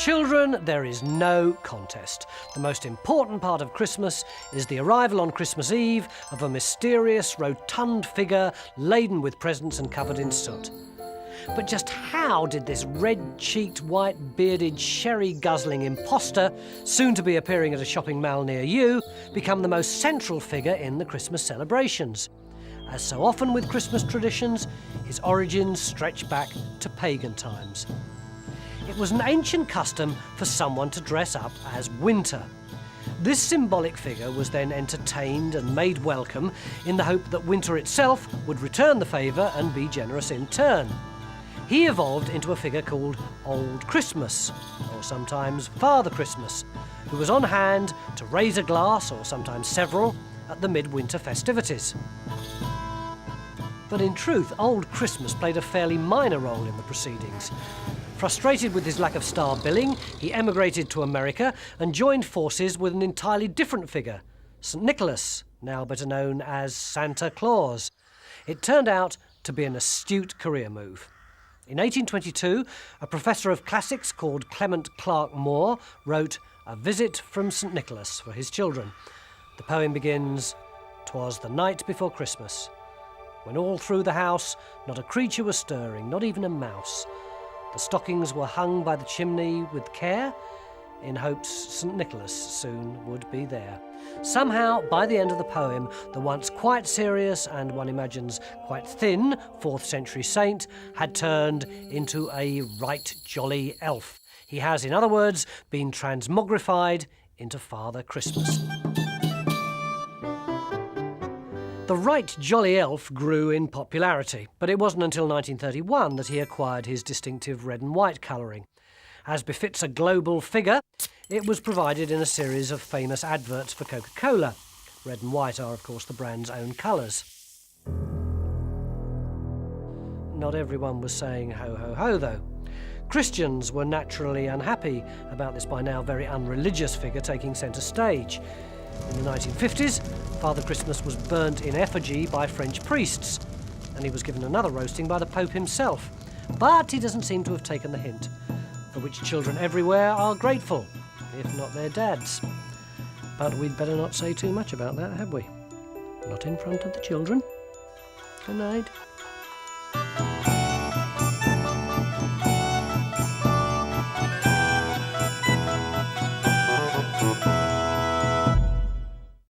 children, there is no contest. The most important part of Christmas is the arrival on Christmas Eve of a mysterious, rotund figure laden with presents and covered in soot. But just how did this red-cheeked, white-bearded, sherry-guzzling imposter, soon to be appearing at a shopping mall near you, become the most central figure in the Christmas celebrations? As so often with Christmas traditions, his origins stretch back to pagan times. It was an ancient custom for someone to dress up as winter. This symbolic figure was then entertained and made welcome in the hope that winter itself would return the favour and be generous in turn. He evolved into a figure called Old Christmas, or sometimes Father Christmas, who was on hand to raise a glass, or sometimes several, at the midwinter festivities. But in truth, Old Christmas played a fairly minor role in the proceedings. Frustrated with his lack of star billing, he emigrated to America and joined forces with an entirely different figure, St. Nicholas, now better known as Santa Claus. It turned out to be an astute career move. In 1822, a professor of classics called Clement Clark Moore wrote A Visit from St. Nicholas for his children. The poem begins, "'Twas the night before Christmas, when all through the house not a creature was stirring, not even a mouse. The stockings were hung by the chimney with care, in hopes St. Nicholas soon would be there." Somehow, by the end of the poem, the once quite serious and, one imagines, quite thin 4th century saint had turned into a right jolly elf. He has, in other words, been transmogrified into Father Christmas. The right jolly elf grew in popularity, but it wasn't until 1931 that he acquired his distinctive red and white colouring. As befits a global figure, it was provided in a series of famous adverts for Coca-Cola. Red and white are, of course, the brand's own colours. Not everyone was saying ho ho ho, though. Christians were naturally unhappy about this by now very unreligious figure taking centre stage. In the 1950s, Father Christmas was burnt in effigy by French priests, and he was given another roasting by the Pope himself. But he doesn't seem to have taken the hint, for which children everywhere are grateful, if not their dads. But we'd better not say too much about that, had we? Not in front of the children. Good night.